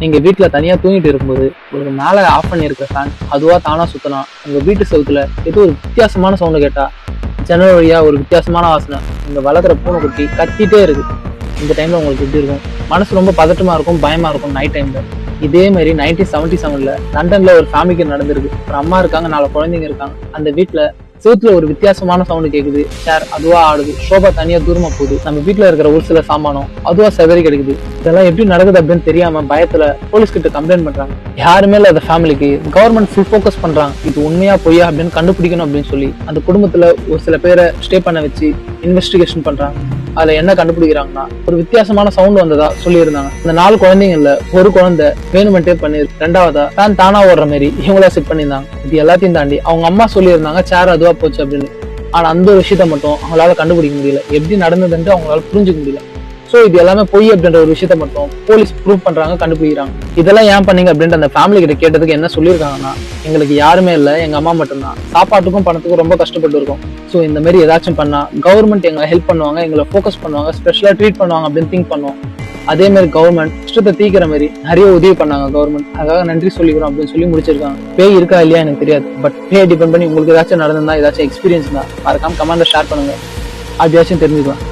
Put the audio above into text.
நீங்க வீட்டுல தனியா தூங்கிட்டு இருக்கும்போது ஒரு மேல ஆஃப் பண்ணி இருக்க ஃபேன் அதுவா தானா சுத்தினா உங்க வீட்டு செவுத்துல ஏதோ ஒரு வித்தியாசமான சவுண்டு கேட்டா, ஜன்னல் வழியா ஒரு வித்தியாசமான வாசனை, உங்க வளர்க்குற பூனை குட்டி கத்திட்டே இருக்கு. இந்த டைம்ல உங்களுக்கு எப்படி இருக்கும்? மனசு ரொம்ப பதட்டமா இருக்கும், பயமா இருக்கும் நைட் டைம்ல. இதே மாதிரி 1977ல லண்டன்ல ஒரு ஃபேமிலிக்கு நடந்திருக்கு. ஒரு அம்மா இருக்காங்க, 4 குழந்தைங்க இருக்காங்க. அந்த வீட்டுல செவுத்துல ஒரு வித்தியாசமான சவுண்டு கேக்குது. சேர் அதுவா ஆடுது, சோபா தனியா தூரமா போகுது, நம்ம வீட்டுல இருக்கிற ஒரு சில சாமானம் அதுவா செதறி கிடைக்குது. இதெல்லாம் எப்படி நடக்குது அப்படின்னு தெரியாம பயத்துல போலீஸ் கிட்ட கம்ப்ளைண்ட் பண்றாங்க. யாருமே இல்ல அந்த ஃபேமிலிக்கு. கவர்மெண்ட் ஃபுல் ஃபோக்கஸ் பண்றாங்க, இது உண்மையா பொய்யா அப்படின்னு கண்டுபிடிக்கணும் அப்படின்னு சொல்லி அந்த குடும்பத்துல ஒரு சில பேரை ஸ்டே பண்ண வச்சு இன்வெஸ்டிகேஷன் பண்றாங்க. அதுல என்ன கண்டுபிடிக்கிறாங்கன்னா, ஒரு வித்தியாசமான சவுண்ட் வந்ததா சொல்லியிருந்தாங்க. அந்த 4 குழந்தைங்கள்ல ஒரு குழந்தை வேணுமெண்டே பண்ணி, ரெண்டாவதா ஃபேன் தானா ஓடுற மாதிரி இவங்களா செட் பண்ணியிருந்தாங்க. இது எல்லாத்தையும் தாண்டி அவங்க அம்மா சொல்லியிருந்தாங்க சேர் அதுவா போச்சு அப்படின்னு. ஆனா அந்த ஒரு விஷயத்த மட்டும் அவங்களால கண்டுபிடிக்க முடியல, எப்படி நடந்ததுன்ட்டு அவங்களால புரிஞ்சுக்க முடியல. சோ இது எல்லாமே பொய் அப்படின்ற ஒரு விஷயத்த மட்டும் போலீஸ் ப்ரூவ் பண்றாங்க, கண்டுபிடிக்கிறாங்க. இதெல்லாம் ஏன் பண்ணீங்க அப்படின்ட்டு அந்த ஃபேமிலி கிட்ட கேட்டதுக்கு என்ன சொல்லியிருக்காங்கன்னா, எங்களுக்கு யாருமே இல்லை, எங்க அம்மா மட்டும்தான், சாப்பாட்டுக்கும் பணத்துக்கும் ரொம்ப கஷ்டப்பட்டு இருக்கோம். ஸோ இந்த மாதிரி ஏதாச்சும் பண்ணா கவர்மெண்ட் எங்களை ஹெல்ப் பண்ணுவாங்க, எங்களை ஃபோக்கஸ் பண்ணுவாங்க, ஸ்பெஷலா ட்ரீட் பண்ணுவாங்க அப்படின்னு திங்க் பண்ணுவோம். அதே மாதிரி கவர்மெண்ட் இஷ்டத்தை தீக்கிற மாதிரி நிறைய உதவி பண்ணாங்க கவர்மெண்ட், அதுக்காக நன்றி சொல்லிக்கிறோம் அப்படின்னு சொல்லி முடிச்சிருக்காங்க. பேய் இருக்கா இல்லையா எனக்கு தெரியாது, பட் பேய் டிபெண்ட் பண்ணி உங்களுக்கு ஏதாச்சும் நடந்திருந்தா, ஏதாச்சும் எக்ஸ்பீரியன்ஸ் தான் மறக்காம கமெண்ட்ல ஷேர் பண்ணுங்க, அப்படியாச்சும் தெரிஞ்சுக்கலாம்.